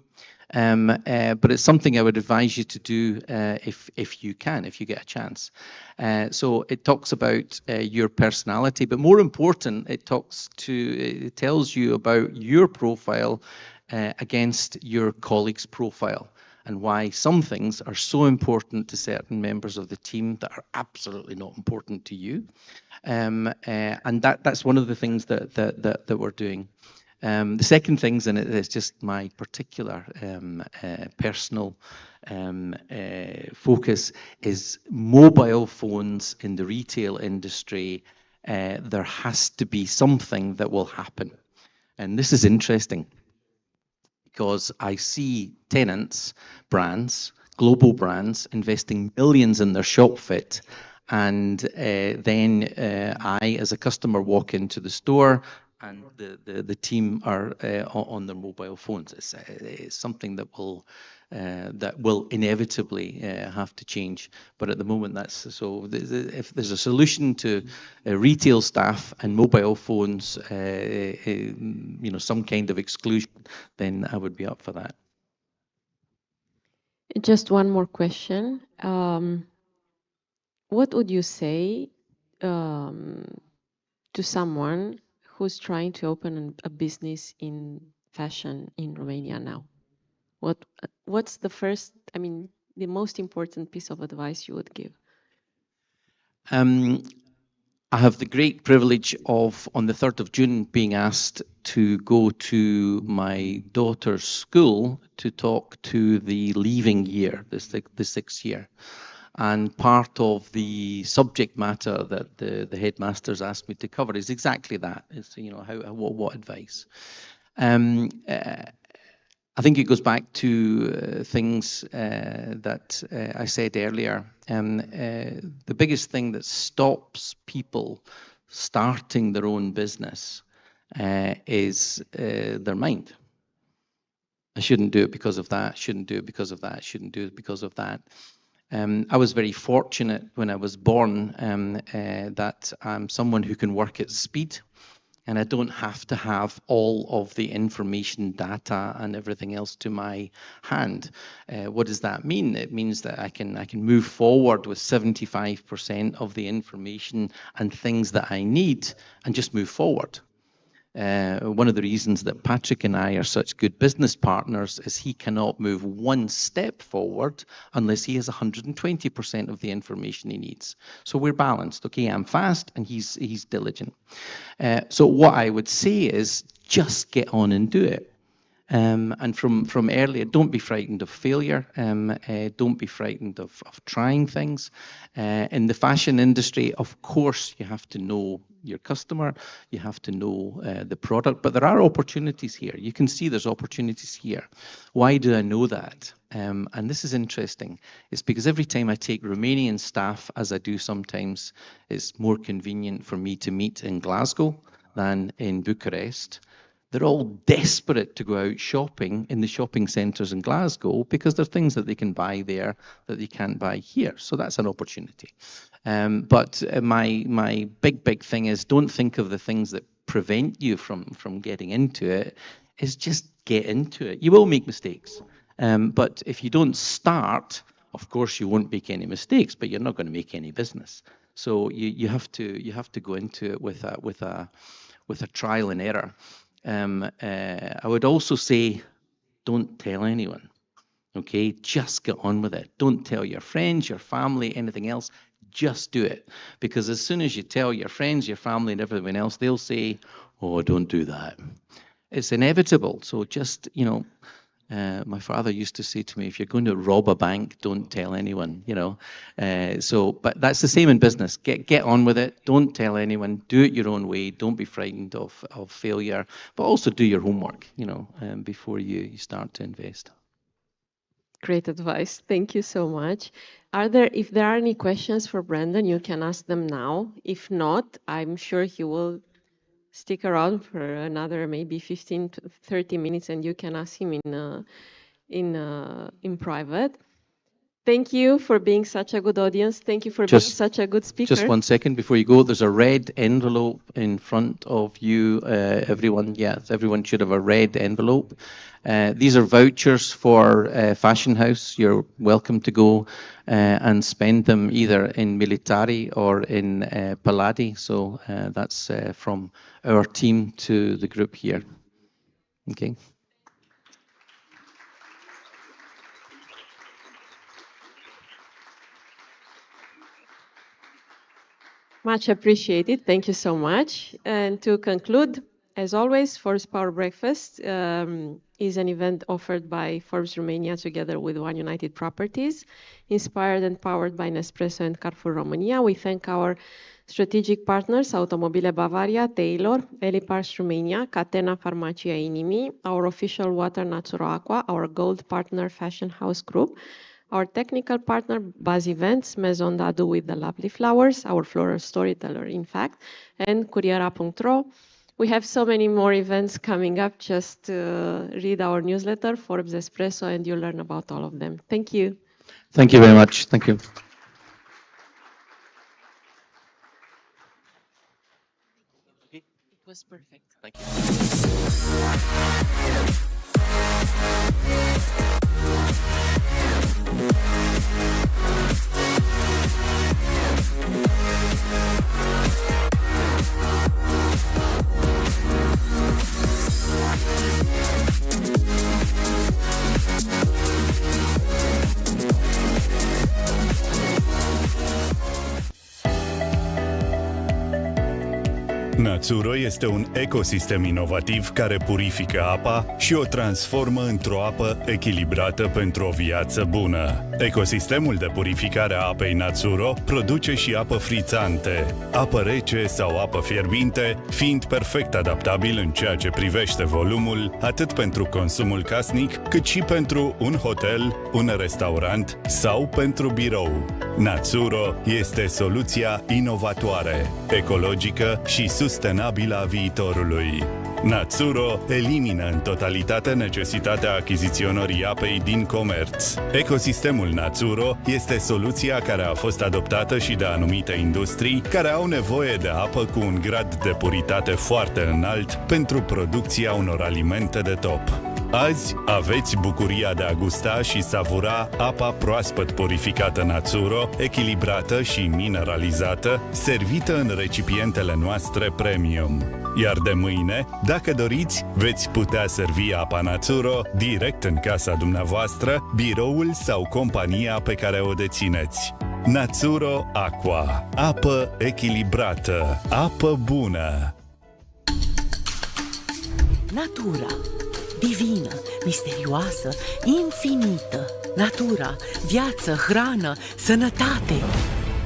But it's something I would advise you to do if you can, if you get a chance. So it talks about your personality, but more important, it tells you about your profile against your colleague's profile, and why some things are so important to certain members of the team that are absolutely not important to you. And that's one of the things that we're doing. The second things, and it's just my particular personal focus, is mobile phones in the retail industry. There has to be something that will happen. And this is interesting because I see tenants, brands, global brands, investing millions in their shop fit, And then I, as a customer, walk into the store, and the team are on their mobile phones. It's something that will inevitably have to change. But at the moment, that's so. If there's a solution to retail staff and mobile phones, some kind of exclusion, then I would be up for that. Just one more question. What would you say to someone who's trying to open a business in fashion in Romania now? What's the most important piece of advice you would give? I have the great privilege of, on the 3rd of June, being asked to go to my daughter's school to talk to the leaving year, the sixth year. And part of the subject matter that the headmasters asked me to cover is exactly that. It's, what advice? I think it goes back to things that I said earlier. The biggest thing that stops people starting their own business is their mind. I shouldn't do it because of that, shouldn't do it because of that, shouldn't do it because of that. I was very fortunate when I was born that I'm someone who can work at speed, and I don't have to have all of the information, data, and everything else to my hand. What does that mean? It means that I can move forward with 75% of the information and things that I need, and just move forward. One of the reasons that Patrick and I are such good business partners is he cannot move one step forward unless he has 120% of the information he needs. So we're balanced. Okay, I'm fast and he's diligent. So what I would say is just get on and do it. And from earlier, don't be frightened of failure. Don't be frightened of trying things. In the fashion industry, of course, you have to know your customer, you have to know the product, but there are opportunities here. You can see there's opportunities here. Why do I know that? And this is interesting. It's because every time I take Romanian staff, as I do sometimes, it's more convenient for me to meet in Glasgow than in Bucharest. They're all desperate to go out shopping in the shopping centres in Glasgow because there are things that they can buy there that they can't buy here. So that's an opportunity. But my big thing is, don't think of the things that prevent you from getting into it. Is just get into it. You will make mistakes. But if you don't start, of course you won't make any mistakes, but you're not going to make any business. So you have to go into it with a trial and error. I would also say, don't tell anyone, okay? Just get on with it. Don't tell your friends, your family, anything else. Just do it. Because as soon as you tell your friends, your family, and everyone else, they'll say, oh, don't do that. It's inevitable. So just, my father used to say to me, if you're going to rob a bank, don't tell anyone, but that's the same in business. Get on with it. Don't tell anyone. Do it your own way. Don't be frightened of failure, but also do your homework, before you start to invest. Great advice. Thank you so much. If there are any questions for Brendon, you can ask them now. If not, I'm sure he will stick around for another maybe 15 to 30 minutes, and you can ask him in private. Thank you for being such a good audience. Thank you for being such a good speaker. Just 1 second before you go. There's a red envelope in front of you, everyone. Yes, everyone should have a red envelope. These are vouchers for Fashion House. You're welcome to go and spend them either in Militari or in Palladi. So that's from our team to the group here. Okay. Much appreciated. Thank you so much. And to conclude, as always, Forbes Power Breakfast is an event offered by Forbes Romania together with One United Properties, inspired and powered by Nespresso and Carrefour Romania. We thank our strategic partners, Automobile Bavaria, TEILOR, Elipars Romania, Catena, Farmacia Inimii, our official water Naturo Aqua, our gold partner Fashion House Group, Our technical partner, Buzz Events, Maison Dadu with the lovely flowers, our floral storyteller, in fact, and Curiera.ro. We have so many more events coming up. Just read our newsletter, Forbes Espresso, and you'll learn about all of them. Thank you. Thank you very much. Thank you. It was perfect. Thank you. Națuro este un ecosistem inovativ care purifică apa și o transformă într-o apă echilibrată pentru o viață bună. Ecosistemul de purificare a apei Națuro produce și apă frițante, apă rece sau apă fierbinte, fiind perfect adaptabil în ceea ce privește volumul, atât pentru consumul casnic, cât și pentru un hotel, un restaurant sau pentru birou. Națuro este soluția inovatoare, ecologică și sustenabilă a viitorului. Națuro elimină în totalitate necesitatea achiziționării apei din comerț. Ecosistemul Națuro este soluția care a fost adoptată și de anumite industrii care au nevoie de apă cu un grad de puritate foarte înalt pentru producția unor alimente de top. Azi aveți bucuria de a gusta și savura apa proaspăt purificată Națuro, echilibrată și mineralizată, servită în recipientele noastre premium. Iar de mâine, dacă doriți, veți putea servi apa Națuro direct în casa dumneavoastră, biroul sau compania pe care o dețineți. Națuro Aqua. Apă echilibrată. Apă bună. Natura. Divină, misterioasă, infinită. Natura, viață, hrană, sănătate.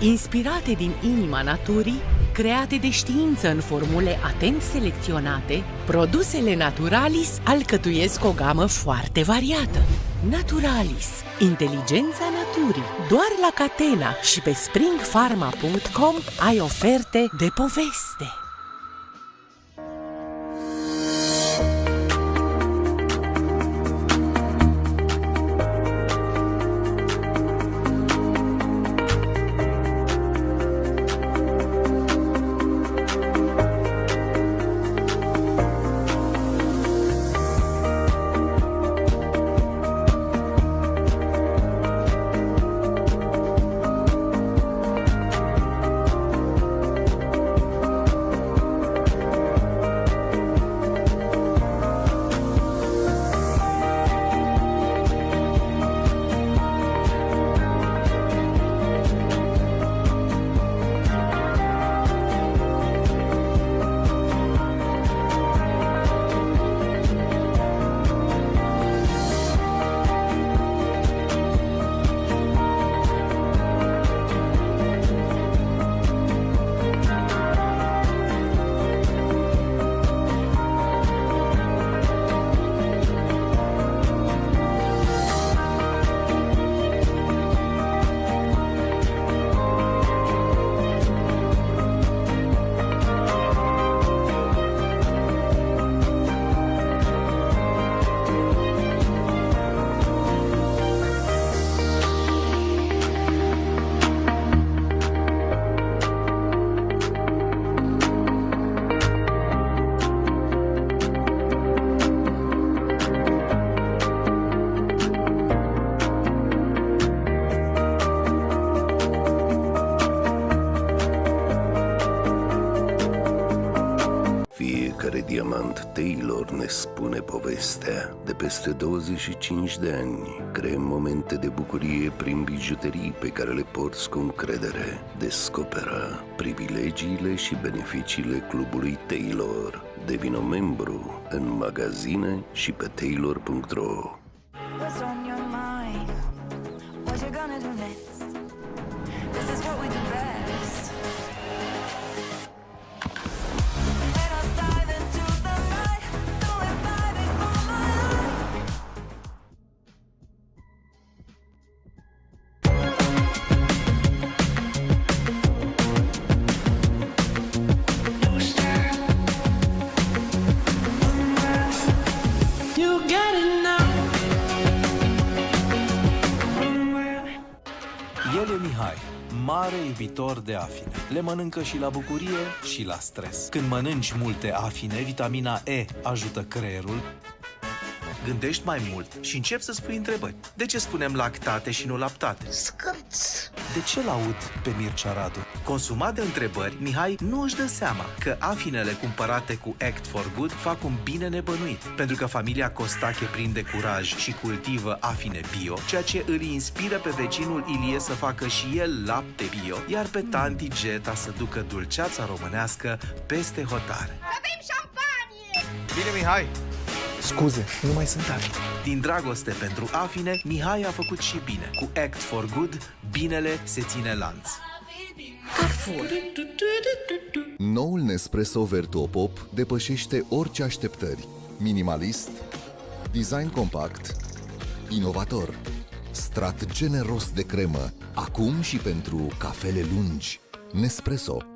Inspirate din inima naturii, create de știință în formule atent selecționate, produsele Naturalis alcătuiesc o gamă foarte variată. Naturalis, inteligența naturii. Doar la Catena și pe springpharma.com ai oferte de poveste. Fiecare diamant TEILOR ne spune povestea. De peste 25 de ani creăm momente de bucurie prin bijuterii pe care le porți cu încredere. Descoperă privilegiile și beneficiile clubului TEILOR. Devină membru în magazine și pe TEILOR.ro. mare iubitor de afine. Le mănâncă și la bucurie și la stres. Când mănânci multe afine, vitamina E ajută creierul, gândești mai mult și începi să spui întrebări. De ce spunem lactate și nu laptate? Scârț. De ce l-aud pe Mircea Radu? Consumat de întrebări, Mihai nu își dă seama că afinele cumpărate cu Act for Good fac un bine nebănuit. Pentru că familia Costache prinde curaj și cultivă afine bio, ceea ce îl inspiră pe vecinul Ilie să facă și el lapte bio, iar pe tanti Geta să ducă dulceața românească peste hotare. Să bem șampanie! Bine, Mihai! Scuze, nu mai sunt tare. Din dragoste pentru afine, Mihai a făcut și bine. Cu Act for Good, binele se ține lanț. Carrefour. Noul Nespresso Vertuopop depășește orice așteptări. Minimalist, design compact, inovator, strat generos de cremă, acum și pentru cafele lungi. Nespresso.